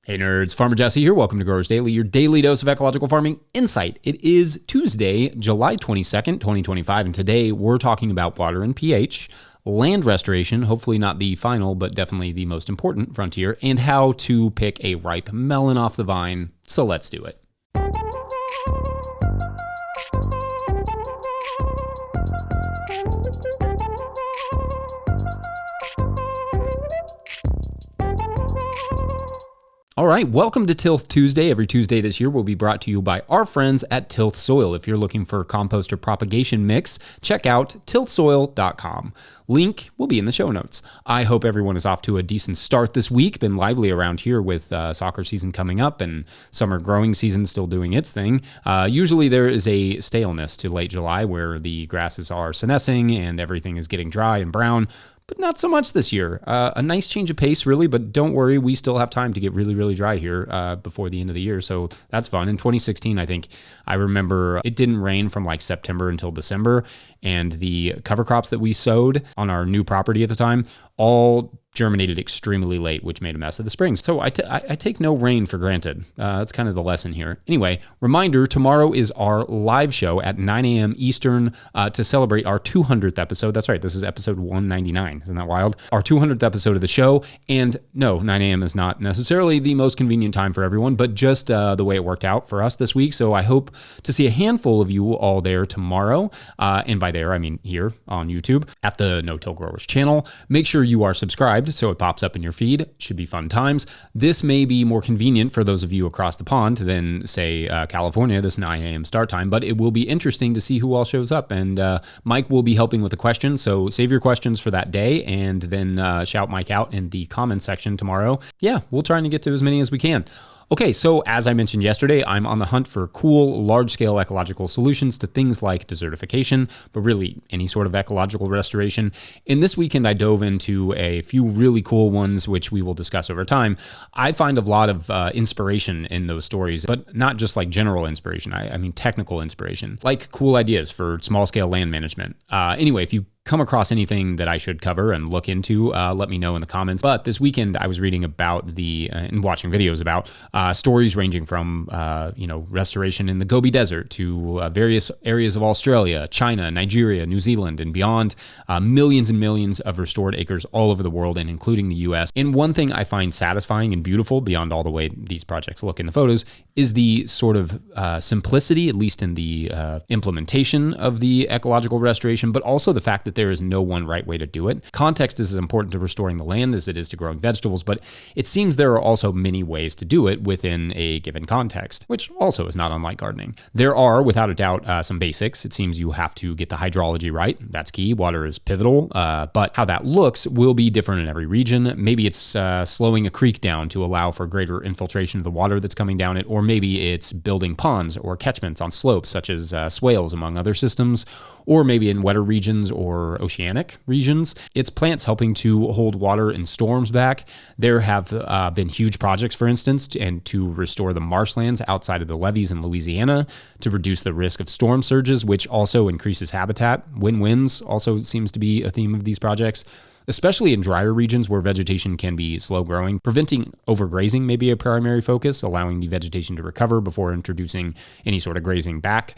Hey nerds, Farmer Jesse here. Welcome to Growers Daily, your daily dose of ecological farming insight. It is Tuesday, July 22nd, 2025, and today we're talking about water and pH, land restoration, hopefully not the final, but definitely the most important frontier, and how to pick a ripe melon off the vine. So let's do it. All right, welcome to Tilth Tuesday. Every Tuesday this year will be brought to you by our friends at Tilth Soil. If you're looking for a compost or propagation mix, check out tilthsoil.com. Link will be in the show notes. I hope everyone is off to a decent start this week. Been lively around here with soccer season coming up and summer growing season still doing its thing. Usually there is a staleness to late July where the grasses are senescing and everything is getting dry and brown. But not so much this year. A nice change of pace, really, but don't worry, we still have time to get really, really dry here before the end of the year, so that's fun. In 2016, I remember it didn't rain from like September until December, and the cover crops that we sowed on our new property at the time all germinated extremely late, which made a mess of the spring. So I take no rain for granted. That's kind of the lesson here. Anyway, reminder, tomorrow is our live show at 9 a.m. Eastern to celebrate our 200th episode. That's right, this is episode 199. Isn't that wild? Our 200th episode of the show. And no, 9 a.m. is not necessarily the most convenient time for everyone, but just the way it worked out for us this week. So I hope to see a handful of you all there tomorrow. And by there, I mean here on YouTube at the No-Till Growers channel. Make sure you are subscribed so it pops up in your feed. Should be fun times. This may be more convenient for those of you across the pond than, say, California, this 9 a.m. start time, but it will be interesting to see who all shows up. And Mike will be helping with the questions, so save your questions for that day and then shout Mike out in the comments section tomorrow. Yeah, we'll try and get to as many as we can. Okay, so as I mentioned yesterday, I'm on the hunt for cool, large-scale ecological solutions to things like desertification, but really any sort of ecological restoration. And this weekend, I dove into a few really cool ones, which we will discuss over time. I find a lot of inspiration in those stories, but not just like general inspiration. I mean technical inspiration, like cool ideas for small-scale land management. Anyway, if you come across anything that I should cover and look into, let me know in the comments. But this weekend, I was reading about and watching videos about stories ranging from, restoration in the Gobi Desert to various areas of Australia, China, Nigeria, New Zealand, and beyond. Millions and millions of restored acres all over the world, and including the U.S. And one thing I find satisfying and beautiful, beyond all the way these projects look in the photos, is the sort of simplicity, at least in the implementation of the ecological restoration, but also the fact that there is no one right way to do it. Context is as important to restoring the land as it is to growing vegetables, but it seems there are also many ways to do it within a given context, which also is not unlike gardening. There are, without a doubt, some basics. It seems you have to get the hydrology right. That's key. Water is pivotal, but how that looks will be different in every region. Maybe it's slowing a creek down to allow for greater infiltration of the water that's coming down it, or maybe it's building ponds or catchments on slopes, such as swales, among other systems, or maybe in wetter regions or oceanic regions. It's plants helping to hold water in storms back. There have been huge projects, for instance, and to restore the marshlands outside of the levees in Louisiana to reduce the risk of storm surges, which also increases habitat. Win-wins also seems to be a theme of these projects, especially in drier regions where vegetation can be slow growing. Preventing overgrazing may be a primary focus, allowing the vegetation to recover before introducing any sort of grazing back.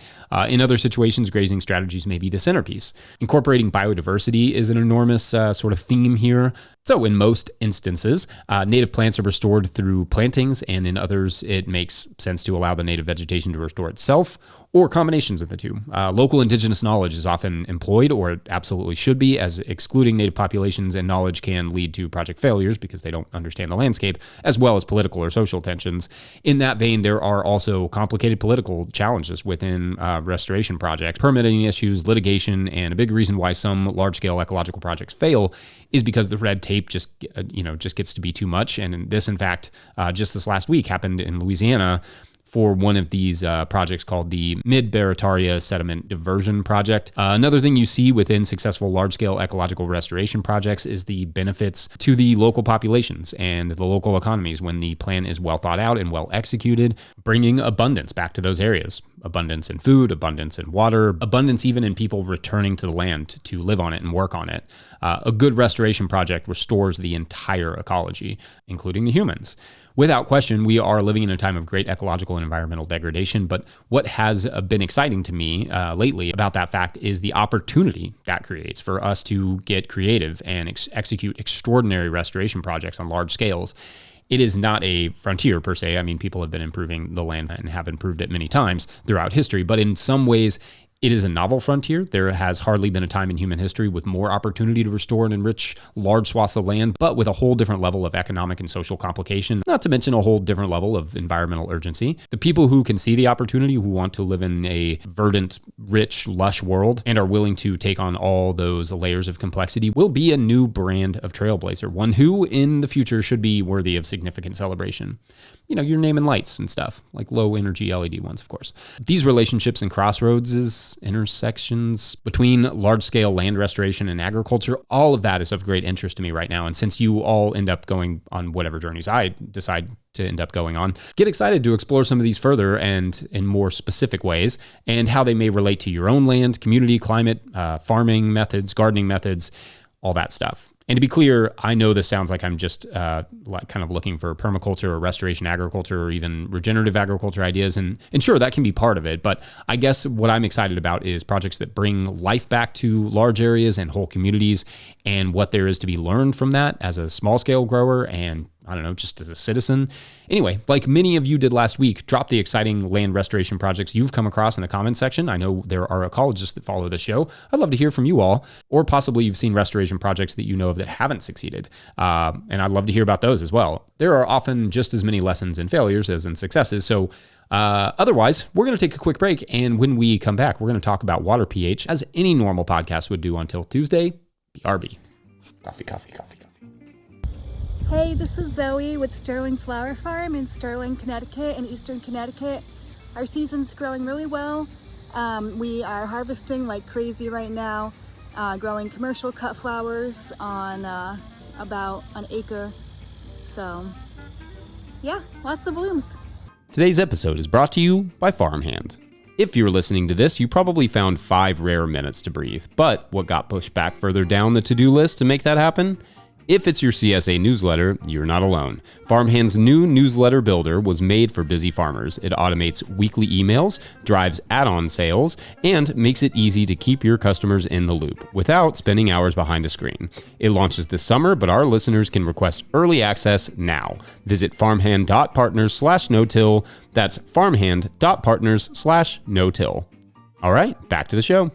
In other situations, grazing strategies may be the centerpiece. Incorporating biodiversity is an enormous sort of theme here. So in most instances, native plants are restored through plantings, and in others, it makes sense to allow the native vegetation to restore itself, or combinations of the two. Local indigenous knowledge is often employed, or it absolutely should be, as excluding native populations and knowledge can lead to project failures because they don't understand the landscape, as well as political or social tensions. In that vein, there are also complicated political challenges within restoration projects, permitting issues, litigation, and a big reason why some large-scale ecological projects fail is because the red tape just gets to be too much. And this, in fact, just this last week happened in Louisiana for one of these projects called the Mid-Barataria Sediment Diversion Project. Another thing you see within successful large-scale ecological restoration projects is the benefits to the local populations and the local economies when the plan is well thought out and well executed, bringing abundance back to those areas. abundance in food, abundance in water, abundance even in people returning to the land to live on it and work on it. A good restoration project restores the entire ecology, including the humans. Without question, we are living in a time of great ecological and environmental degradation, but what has been exciting to me lately about that fact is the opportunity that creates for us to get creative and execute extraordinary restoration projects on large scales. It is not a frontier per se. I mean, people have been improving the land and have improved it many times throughout history, but in some ways, it is a novel frontier. There has hardly been a time in human history with more opportunity to restore and enrich large swaths of land, but with a whole different level of economic and social complication, not to mention a whole different level of environmental urgency. The people who can see the opportunity, who want to live in a verdant, rich, lush world and are willing to take on all those layers of complexity will be a new brand of trailblazer, one who in the future should be worthy of significant celebration. You know, your name and lights and stuff, like low energy LED ones, of course. These relationships and crossroads, intersections between large scale land restoration and agriculture, all of that is of great interest to me right now. And since you all end up going on whatever journeys I decide to end up going on, get excited to explore some of these further and in more specific ways, and how they may relate to your own land, community, climate, farming methods, gardening methods, all that stuff. And to be clear, I know this sounds like I'm just kind of looking for permaculture or restoration agriculture or even regenerative agriculture ideas. And sure, that can be part of it. But I guess what I'm excited about is projects that bring life back to large areas and whole communities, and what there is to be learned from that as a small scale grower and, I don't know, just as a citizen. Anyway, like many of you did last week, drop the exciting land restoration projects you've come across in the comments section. I know there are ecologists that follow the show. I'd love to hear from you all, or possibly you've seen restoration projects that you know of that haven't succeeded. And I'd love to hear about those as well. There are often just as many lessons in failures as in successes. So otherwise, we're going to take a quick break. And when we come back, we're going to talk about water pH as any normal podcast would do on Tilth Tuesday. BRB. Coffee, coffee, coffee. Hey, this is Zoe with Sterling Flower Farm in Sterling, Connecticut, in eastern Connecticut. Our season's growing really well. We are harvesting like crazy right now, growing commercial cut flowers on about an acre. So, yeah, lots of blooms. Today's episode is brought to you by Farmhand. If you're listening to this, you probably found 5 rare minutes to breathe. But what got pushed back further down the to-do list to make that happen? If it's your CSA newsletter, you're not alone. Farmhand's new newsletter builder was made for busy farmers. It automates weekly emails, drives add-on sales, and makes it easy to keep your customers in the loop without spending hours behind a screen. It launches this summer, but our listeners can request early access now. Visit farmhand.partners/no-till. That's farmhand.partners/no-till. All right, back to the show.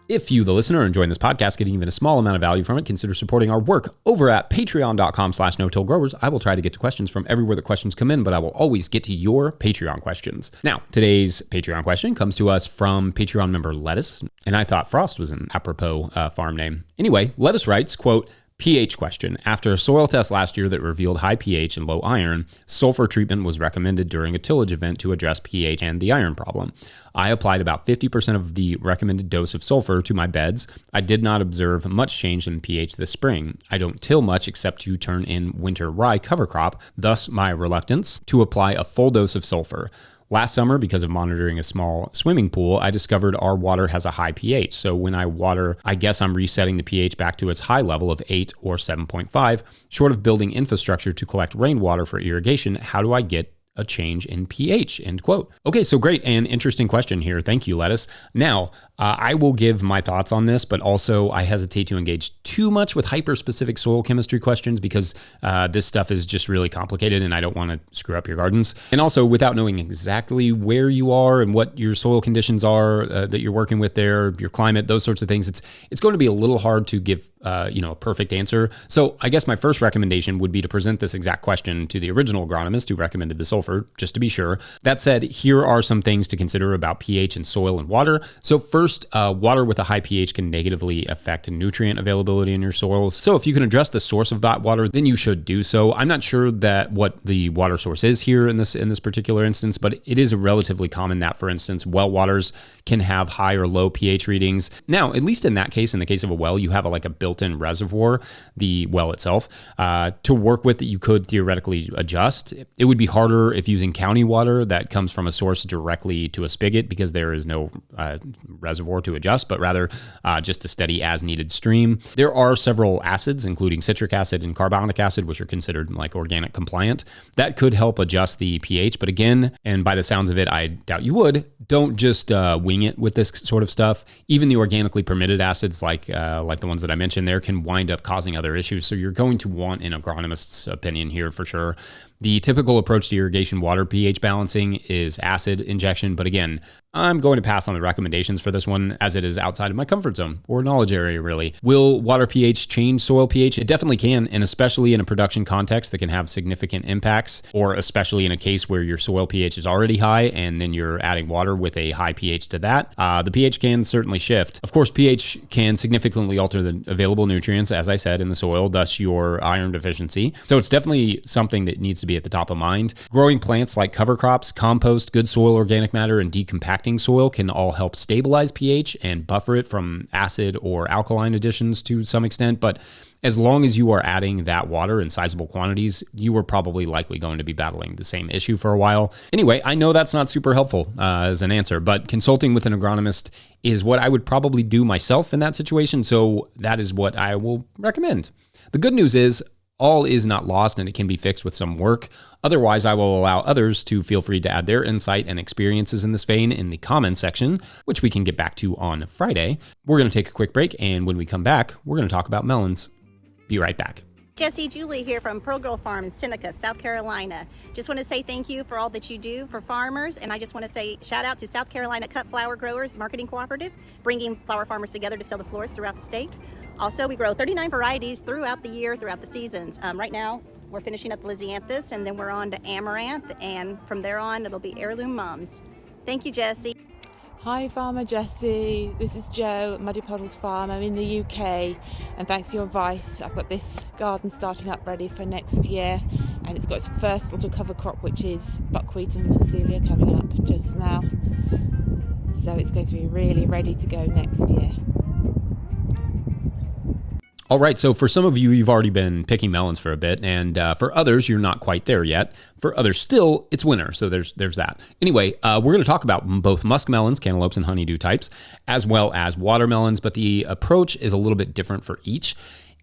If you, the listener, are enjoying this podcast, getting even a small amount of value from it, consider supporting our work over at patreon.com/no-till-growers. I will try to get to questions from everywhere the questions come in, but I will always get to your Patreon questions. Now, today's Patreon question comes to us from Patreon member Lettuce, and I thought Frost was an apropos farm name. Anyway, Lettuce writes, quote, pH question. After a soil test last year that revealed high pH and low iron, sulfur treatment was recommended during a tillage event to address pH and the iron problem. I applied about 50% of the recommended dose of sulfur to my beds. I did not observe much change in pH this spring. I don't till much except to turn in winter rye cover crop, thus my reluctance to apply a full dose of sulfur. Last summer, because of monitoring a small swimming pool, I discovered our water has a high pH. So when I water, I guess I'm resetting the pH back to its high level of 8 or 7.5. Short of building infrastructure to collect rainwater for irrigation, how do I get a change in pH, end quote. Okay, so great and interesting question here. Thank you, Lettuce. Now, I will give my thoughts on this, but also I hesitate to engage too much with hyper-specific soil chemistry questions because this stuff is just really complicated and I don't want to screw up your gardens. And also, without knowing exactly where you are and what your soil conditions are that you're working with there, your climate, those sorts of things, it's going to be a little hard to give a perfect answer. So I guess my first recommendation would be to present this exact question to the original agronomist who recommended the sulfur, just to be sure. That said, here are some things to consider about pH in soil and water. So first, water with a high pH can negatively affect nutrient availability in your soils. So if you can address the source of that water, then you should do so. I'm not sure that what the water source is here in this particular instance, but it is relatively common that, for instance, well waters can have high or low pH readings. Now, at least in that case, in the case of a well, you have a built-in reservoir, the well itself, to work with that you could theoretically adjust. It would be harder if using county water that comes from a source directly to a spigot because there is no reservoir to adjust, but rather just a steady as needed stream. There are several acids, including citric acid and carbonic acid, which are considered like organic compliant. That could help adjust the pH. But again, and by the sounds of it, I doubt you would, don't just wing it with this sort of stuff. Even the organically permitted acids like the ones that I mentioned there can wind up causing other issues. So you're going to want an agronomist's opinion here for sure. The typical approach to irrigation water pH balancing is acid injection, but again, I'm going to pass on the recommendations for this one as it is outside of my comfort zone or knowledge area, really. Will water pH change soil pH? It definitely can, and especially in a production context that can have significant impacts, or especially in a case where your soil pH is already high and then you're adding water with a high pH to that. The pH can certainly shift. Of course, pH can significantly alter the available nutrients, as I said, in the soil, thus your iron deficiency. So it's definitely something that needs to be at the top of mind. Growing plants like cover crops, compost, good soil organic matter, and decompacting soil can all help stabilize pH and buffer it from acid or alkaline additions to some extent. But as long as you are adding that water in sizable quantities, you are probably likely going to be battling the same issue for a while. Anyway, I know that's not super helpful as an answer, but consulting with an agronomist is what I would probably do myself in that situation. So that is what I will recommend. The good news is all is not lost and it can be fixed with some work. Otherwise, I will allow others to feel free to add their insight and experiences in this vein in the comments section, which we can get back to on Friday. We're going to take a quick break, and when we come back, we're going to talk about melons. Be right back. Jesse Julie here from Pearl Girl Farm in Seneca, South Carolina. Just want to say thank you for all that you do for farmers, and I just want to say shout out to South Carolina Cut Flower Growers Marketing Cooperative, bringing flower farmers together to sell to florists throughout the state. Also, we grow 39 varieties throughout the year, throughout the seasons. Right now, we're finishing up Lysianthus, and then we're on to Amaranth, and from there on, it'll be Heirloom Mums. Thank you, Jesse. Hi Farmer Jessie, this is Jo at Muddy Puddles Farm. I'm in the UK, and thanks to your advice I've got this garden starting up ready for next year, and it's got its first little cover crop, which is buckwheat and phacelia, coming up just now, so it's going to be really ready to go next year. All right, so for some of you, you've already been picking melons for a bit, and for others, you're not quite there yet. For others still, it's winter, so there's that. Anyway, we're going to talk about both muskmelons, cantaloupes, and honeydew types, as well as watermelons, but the approach is a little bit different for each.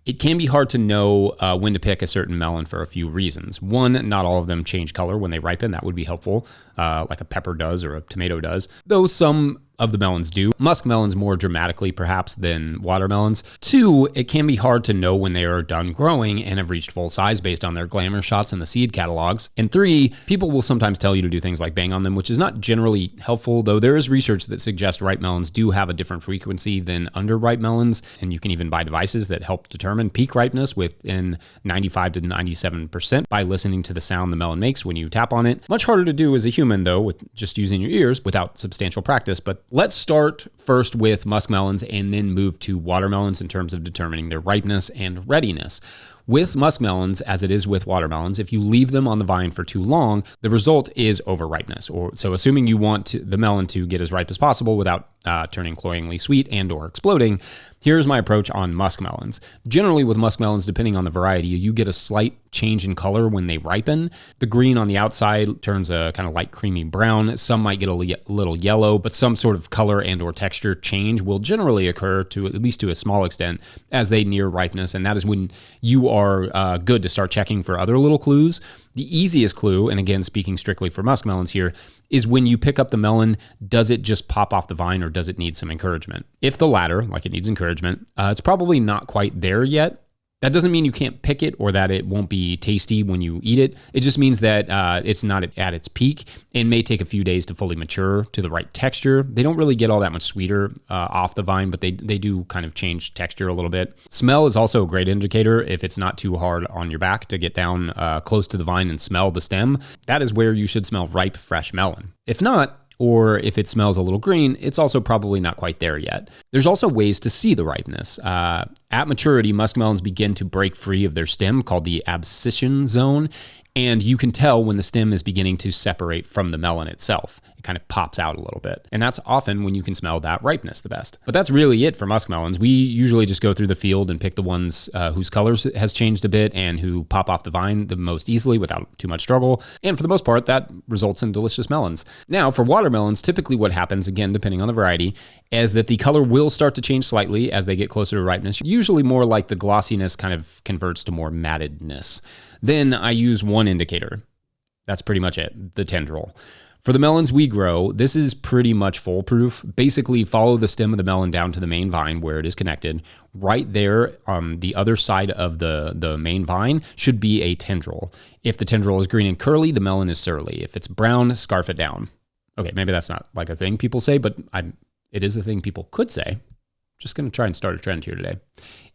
It can be hard to know when to pick a certain melon for a few reasons. One, not all of them change color when they ripen. That would be helpful, like a pepper does or a tomato does, though some of the melons do. Muskmelons more dramatically perhaps than watermelons. Two, it can be hard to know when they are done growing and have reached full size based on their glamour shots in the seed catalogs. And three, people will sometimes tell you to do things like bang on them, which is not generally helpful, though there is research that suggests ripe melons do have a different frequency than underripe melons, and you can even buy devices that help determine peak ripeness within 95 to 97% by listening to the sound the melon makes when you tap on it. Much harder to do as a human, though, with just using your ears without substantial practice, but let's start first with muskmelons and then move to watermelons in terms of determining their ripeness and readiness. With muskmelons, as it is with watermelons, if you leave them on the vine for too long, the result is overripeness. So assuming you want the melon to get as ripe as possible without turning cloyingly sweet and or exploding, here's my approach on muskmelons. Generally with muskmelons, depending on the variety, you get a slight change in color when they ripen. The green on the outside turns a kind of light creamy brown. Some might get a little yellow, but some sort of color and or texture change will generally occur, to at least to a small extent, as they near ripeness, and that is when you are good to start checking for other little clues. The easiest clue, and again speaking strictly for muskmelons here, is when you pick up the melon, does it just pop off the vine or does it need some encouragement? If the latter, like it needs encouragement, it's probably not quite there yet. That doesn't mean you can't pick it or that it won't be tasty when you eat it. It just means that it's not at its peak and may take a few days to fully mature to the right texture. They don't really get all that much sweeter off the vine, but they do kind of change texture a little bit. Smell is also a great indicator. If it's not too hard on your back to get down close to the vine and smell the stem, that is where you should smell ripe, fresh melon. If not, or if it smells a little green, it's also probably not quite there yet. There's also ways to see the ripeness. At maturity, muskmelons begin to break free of their stem, called the abscission zone, And you can tell when the stem is beginning to separate from the melon itself. It kind of pops out a little bit. And that's often when you can smell that ripeness the best. But that's really it for muskmelons. We usually just go through the field and pick the ones whose colors has changed a bit and who pop off the vine the most easily without too much struggle. And for the most part, that results in delicious melons. Now, for watermelons, typically what happens, again, depending on the variety, is that the color will start to change slightly as they get closer to ripeness. Usually more like the glossiness kind of converts to more mattedness. Then I use one indicator. That's pretty much it, the tendril. For the melons we grow, this is pretty much foolproof. Basically, follow the stem of the melon down to the main vine where it is connected. Right there on the other side of the main vine should be a tendril. If the tendril is green and curly, the melon is surly. If it's brown, scarf it down. Okay, maybe that's not like a thing people say, but it is a thing people could say. Just going to try and start a trend here today.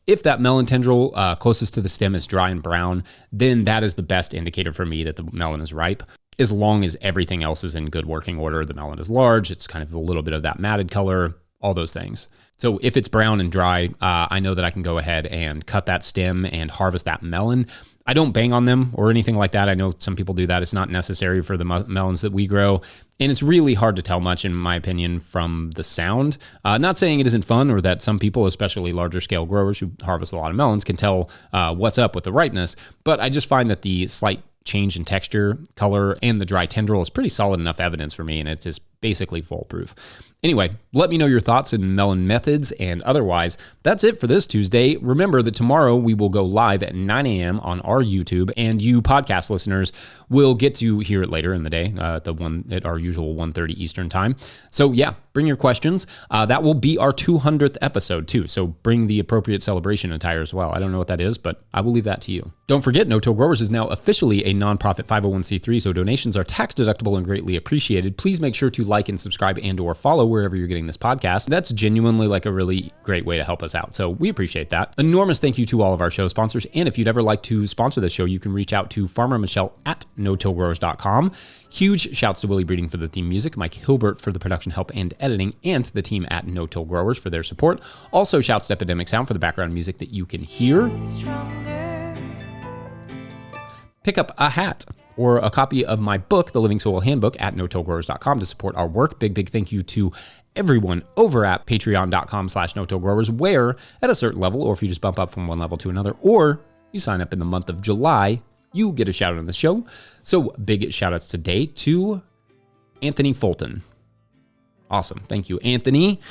If that melon tendril closest to the stem is dry and brown, then that is the best indicator for me that the melon is ripe. As long as everything else is in good working order, the melon is large, it's kind of a little bit of that matted color, all those things. So if it's brown and dry, I know that I can go ahead and cut that stem and harvest that melon. I don't bang on them or anything like that. I know some people do that. It's not necessary for the melons that we grow. And it's really hard to tell much, in my opinion, from the sound. Not saying it isn't fun or that some people, especially larger scale growers who harvest a lot of melons, can tell what's up with the ripeness. But I just find that the slight change in texture, color, and the dry tendril is pretty solid enough evidence for me, and it's just basically foolproof. Anyway, let me know your thoughts and melon methods, and otherwise, that's it for this Tuesday. Remember that tomorrow we will go live at 9 a.m. on our YouTube, and you podcast listeners will get to hear it later in the day, at our usual 1:30 Eastern time. So yeah, bring your questions. That will be our 200th episode too, so bring the appropriate celebration attire as well. I don't know what that is, but I will leave that to you. Don't forget, No-Till Growers is now officially a nonprofit 501c3, so donations are tax deductible and greatly appreciated. Please make sure to like and subscribe and or follow wherever you're getting this podcast. That's genuinely like a really great way to help us out. So we appreciate that. Enormous thank you to all of our show sponsors. And if you'd ever like to sponsor this show, you can reach out to Farmer Michelle at notillgrowers.com. Huge shouts to Willie Breeding for the theme music, Mike Hilbert for the production help and editing, and the team at No-Till Growers for their support. Also shouts to Epidemic Sound for the background music that you can hear. Pick up a hat or a copy of my book, The Living Soil Handbook, at notillgrowers.com to support our work. Big thank you to everyone over at patreon.com/notillgrowers, where at a certain level, or if you just bump up from one level to another, or you sign up in the month of July, you get a shout out on the show. So big shout outs today to Anthony Fulton. Awesome. Thank you, Anthony.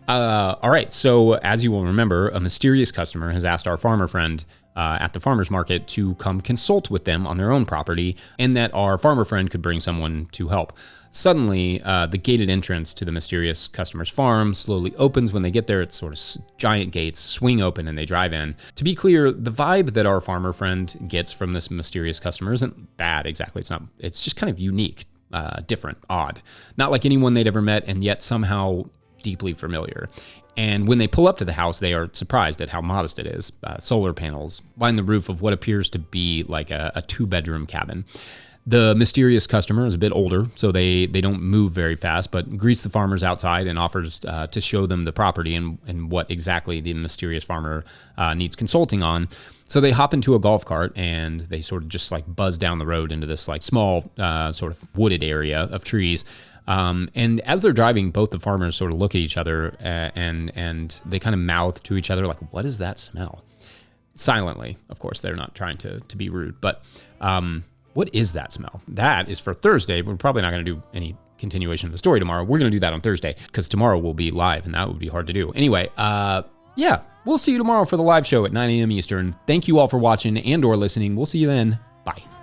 All right. So as you will remember, a mysterious customer has asked our farmer friend at the farmer's market to come consult with them on their own property, and that our farmer friend could bring someone to help. Suddenly, the gated entrance to the mysterious customer's farm slowly opens. When they get there, it's sort of giant gates swing open and they drive in. To be clear, the vibe that our farmer friend gets from this mysterious customer isn't bad exactly. It's just kind of unique, different, odd. Not like anyone they'd ever met, and yet somehow deeply familiar. And when they pull up to the house, they are surprised at how modest it is. Solar panels line the roof of what appears to be like a 2-bedroom cabin. The mysterious customer is a bit older, so they don't move very fast, but greets the farmers outside and offers to show them the property and what exactly the mysterious farmer needs consulting on. So they hop into a golf cart and they sort of just like buzz down the road into this like small sort of wooded area of trees. And as they're driving, both the farmers sort of look at each other and they kind of mouth to each other like, what is that smell? Silently, of course, they're not trying to be rude, but what is that smell? That is for Thursday. We're probably not going to do any continuation of the story tomorrow. We're going to do that on Thursday because tomorrow we'll be live and that would be hard to do. Anyway, yeah, we'll see you tomorrow for the live show at 9 a.m. Eastern. Thank you all for watching and or listening. We'll see you then. Bye.